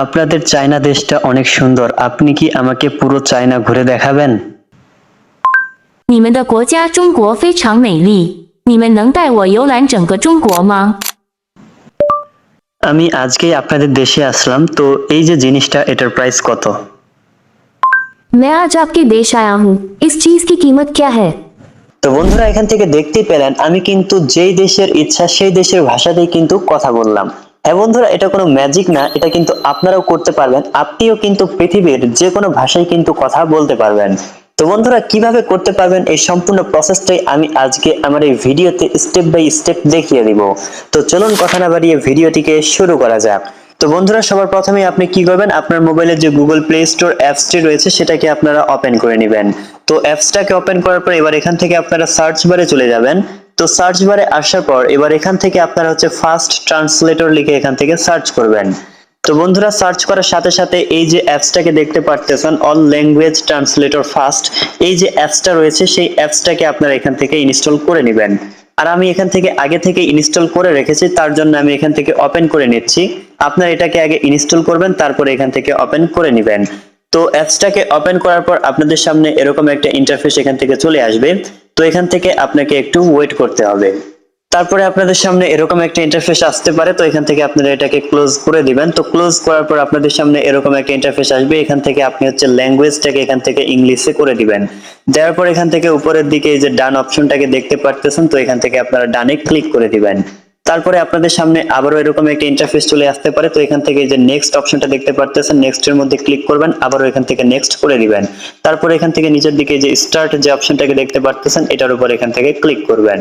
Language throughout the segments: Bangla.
আপনাদের চায়না দেশটা অনেক সুন্দর। আপনি কি আমাকে পুরো চায়না ঘুরে দেখাবেন?你们的国家中国非常美丽，你们能带我游览整个中国吗？ আমি আজকেই আপনাদের দেশে আসলাম, তো এই যে জিনিসটা এটার প্রাইস কত? मैं आज आपके देश आया हूँ, इस चीज की कीमत क्या है? তো বন্ধুরা, এখান থেকে দেখতেই পেলেন আমি কিন্তু যেই দেশের ইচ্ছা সেই দেশের ভাষাতেই কিন্তু কথা বললাম। হ্যাঁ বন্ধুরা, এটা কোনো ম্যাজিক না, এটা কিন্তু আপনারাও করতে পারবেন। আপনিও কিন্তু পৃথিবীর যে কোনো ভাষায় কিন্তু কথা বলতে পারবেন। তো বন্ধুরা, কিভাবে করতে পারবেন এই সম্পূর্ণ প্রসেসটাই আমি আজকে আমার এই ভিডিওতে স্টেপ বাই স্টেপ দেখিয়ে দিব। তো চলুন কথা না বাড়িয়ে ভিডিওটিকে শুরু করা যাক। তো বন্ধুরা, সবার প্রথমে আপনি কি করবেন, আপনার মোবাইলে যে গুগল প্লে স্টোর অ্যাপসটি রয়েছে সেটাকে আপনারা ওপেন করে নেবেন। তো অ্যাপসটাকে ওপেন করার পর এবার এখান থেকে আপনারা সার্চ বারে চলে যাবেন। তো সার্চ বারে আসার পর এবার এখান থেকে আপনারা ফার্স্ট ট্রান্সলেটর লিখে এখান থেকে সার্চ করবেন। তো বন্ধুরা, সার্চ করার সাথে সাথে এই যে অ্যাপসটাকে দেখতে পারতেছেন, অল ল্যাঙ্গুয়েজ ট্রান্সলেটর ফার্স্ট, এই যে অ্যাপসটা রয়েছে সেই অ্যাপসটাকে আপনারা এখান থেকে ইনস্টল করে নেবেন। আর আমি এখান থেকে আগে থেকে ইনস্টল করে রেখেছি, তার জন্য আমি এখান থেকে ওপেন করে নিচ্ছি। আপনারা এটাকে আগে ইনস্টল করবেন, তারপরে এখান থেকে ওপেন করে নেবেন। তো অ্যাপসটাকে ওপেন করার পর আপনাদের সামনে এরকম একটা ইন্টারফেস এখান থেকে চলে আসবে। তো এখান থেকে আপনাকে একটু ওয়েট করতে হবে। তারপরে আপনাদের সামনে এরকম একটা ইন্টারফেস আসতে পারে। তো এখান থেকে আপনারা এটাকে ক্লোজ করে দিবেন। তো ক্লোজ করার পর আপনাদের সামনে এরকম একটা ইন্টারফেস আসবে। এখান থেকে আপনি ল্যাঙ্গুয়েজটাকে এখান থেকে ইংলিশে করে দিবেন। দেওয়ার পর এখান থেকে উপরের দিকে এই যে ডান অপশনটাকে দেখতে পারতেছেন, তো এখান থেকে আপনারা ডানে ক্লিক করে দিবেন। তারপরে আপনাদের সামনে আবারও এরকম একটা ইন্টারফেস চলে আসতে পারে। তো এখান থেকে যে নেক্সট অপশনটা দেখতে পারতেছেন, নেক্সট এর মধ্যে ক্লিক করবেন, আবারও এখান থেকে নেক্সট করে দিবেন। তারপরে এখান থেকে নিচের দিকে যে স্টার্ট যে অপশনটাকে দেখতে পারতেছেন, এটার উপর এখান থেকে ক্লিক করবেন।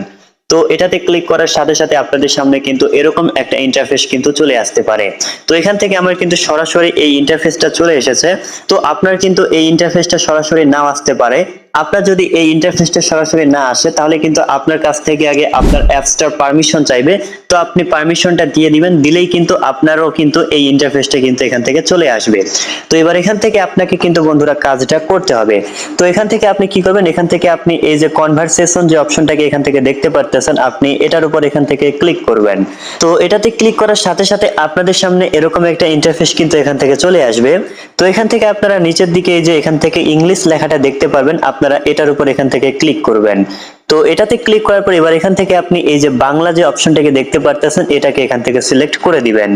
তো এটাতে ক্লিক করার সাথে সাথে আপনাদের সামনে কিন্তু এরকম একটা ইন্টারফেস কিন্তু চলে আসতে পারে। তো এখান থেকে আমার কিন্তু সরাসরি এই ইন্টারফেসটা চলে এসেছে। তো আপনার কিন্তু এই ইন্টারফেসটা সরাসরি নাও আসতে পারে। আপনার যদি এই ইন্টারফেসটা সরাসরি না আসে, তাহলে কিন্তু আপনার কাছ থেকে আগে আপনার অ্যাপসটার পারমিশন চাইবে। তো আপনি পারমিশনটা দিয়ে দিবেন, দিলেই কিন্তু আপনারও কিন্তু এই ইন্টারফেসটা কিন্তু এখান থেকে চলে আসবে। তো এবার এখান থেকে আপনাকে কিন্তু বন্ধুরা কাজটা করতে হবে। তো এখান থেকে আপনি কি করবেন, এখান থেকে আপনি এই যে কনভারসেশন যে অপশনটাকে এখান থেকে দেখতে পারতেছেন, আপনি এটার উপর এখান থেকে ক্লিক করবেন। তো এটাতে ক্লিক করার সাথে সাথে আপনাদের সামনে এরকম একটা ইন্টারফেস কিন্তু এখান থেকে চলে আসবে। তো এখান থেকে আপনারা নিচের দিকে এই যে এখান থেকে ইংলিশ লেখাটা দেখতে পারবেন, আপনারা এটার উপর এখান থেকে ক্লিক করবেন। তো এটাতে ক্লিক করার পর এবার এখান থেকে আপনি এই যে বাংলা যে অপশনটাকে দেখতে পারতেছেন, এটাকে এখান থেকে সিলেক্ট করে দিবেন।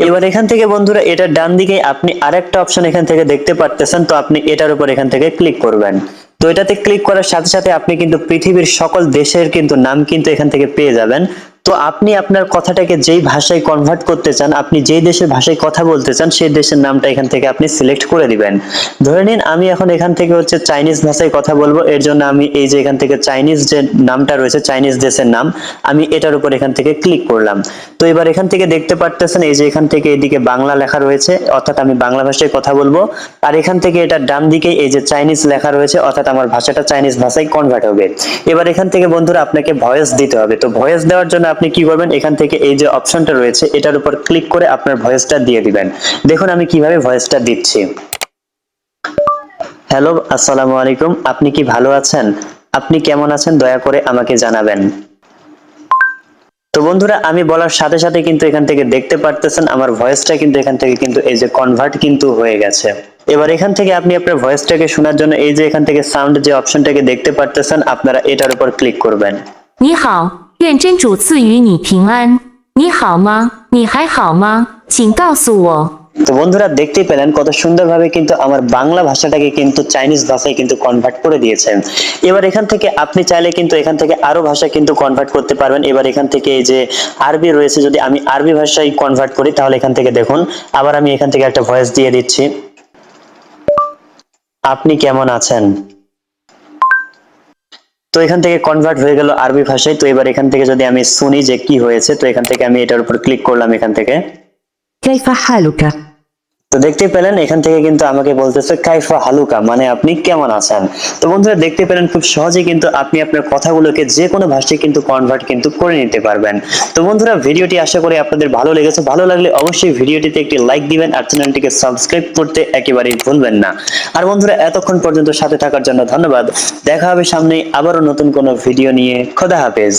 এবার এখান থেকে বন্ধুরা এটা ডান দিকে আপনি আরেকটা অপশন এখান থেকে দেখতে পারতেছেন, তো আপনি এটার উপর এখান থেকে ক্লিক করবেন। তো এটাতে ক্লিক করার সাথে সাথে আপনি কিন্তু পৃথিবীর সকল দেশের কিন্তু নাম কিন্তু এখান থেকে পেয়ে যাবেন। তো আপনি আপনার কথাটাকে যেই ভাষায় কনভার্ট করতে চান, আপনি যেই দেশের ভাষায় কথা বলতে চান, সেই দেশের নামটা এখান থেকে আপনি সিলেক্ট করে দিবেন। ধরে নিন আমি এখন এখান থেকে চাইনিজ ভাষায় কথা বলবো, এর জন্য আমি এই যে এখান থেকে চাইনিজ যে নামটা রয়েছে, চাইনিজ দেশের নাম, আমি এটার উপর এখান থেকে ক্লিক করলাম। তো এবার এখান থেকে দেখতে পারতেছেন এই যে এখান থেকে এদিকে বাংলা লেখা রয়েছে, অর্থাৎ আমি বাংলা ভাষায় কথা বলবো। আর এখান থেকে এটা ডান দিকে এই যে চাইনিজ লেখা রয়েছে, অর্থাৎ আমার ভাষাটা চাইনিজ ভাষায় কনভার্ট হবে। এবার এখান থেকে বন্ধুরা আপনাকে ভয়েস দিতে হবে। তো ভয়েস দেওয়ার জন্য আপনি কি করবেন, এখান থেকে এই যে অপশনটা রয়েছে এটার উপর ক্লিক করে আপনার ভয়েসটা দিয়ে দিবেন। দেখুন আমি কিভাবে ভয়েসটা দিচ্ছি। হ্যালো, আসসালামু আলাইকুম, আপনি কি ভালো আছেন? আপনি কেমন আছেন দয়া করে আমাকে জানাবেন। তো বন্ধুরা, আমি বলার সাথে সাথে কিন্তু এখান থেকে দেখতে পারতেছেন আমার ভয়েসটা কিন্তু এখান থেকে কিন্তু এই যে কনভার্ট কিন্তু হয়ে গেছে। এবার এখান থেকে আপনি আপনার ভয়েসটাকে শোনার জন্য এই যে এখান থেকে সাউন্ড যে অপশনটাকে দেখতে পারতেছেন, আপনারা এটার উপর ক্লিক করবেন।你好，愿真主赐予你平安。你好吗？你还好吗？请告诉我。 তো বন্ধুরা, দেখতেই পেলেন কত সুন্দরভাবে কিন্তু আমার বাংলা ভাষাটাকে কিন্তু চাইনিজ ভাষায় কিন্তু কনভার্ট করে দিয়েছেন। এবার এখান থেকে আপনি চাইলে কিন্তু এখান থেকে আরো ভাষা কিন্তু কনভার্ট করতে পারবেন। এবার এখান থেকে এই যে আরবি রয়েছে, যদি আমি আরবি ভাষায় কনভার্ট করি, তাহলে এখান থেকে দেখুন আবার আমি এখান থেকে একটা ভয়েস দিয়ে দিচ্ছি। আপনি কেমন আছেন? তো এখান থেকে কনভার্ট হয়ে গেল আরবি ভাষায়। তো এবার এখান থেকে যদি আমি শুনি যে কি হয়েছে, তো এখান থেকে আমি এটার উপর ক্লিক করলাম এখান থেকে। كيف حالك؟ তো দেখতে পেলেন এখান থেকে কিন্তু আমাকে বলতেছে কাইফা হালুকা, মানে আপনি কেমন আছেন। তো বন্ধুরা, দেখতে পেলেন খুব সহজে কিন্তু আপনি আপনার কথাগুলোকে যে কোনো ভাষায় কিন্তু কনভার্ট কিন্তু করে নিতে পারবেন। তো বন্ধুরা, ভিডিওটি আশা করি আপনাদের ভালো লেগেছে। ভালো লাগলে অবশ্যই ভিডিওটিতে একটি লাইক দিবেন আর চ্যানেলটিকে সাবস্ক্রাইব করতে একেবারেই ভুলবেন না। আর বন্ধুরা, এতক্ষণ পর্যন্ত সাথে থাকার জন্য ধন্যবাদ। দেখা হবে সামনে আবারও নতুন কোনো ভিডিও নিয়ে। খোদা হাফেজ।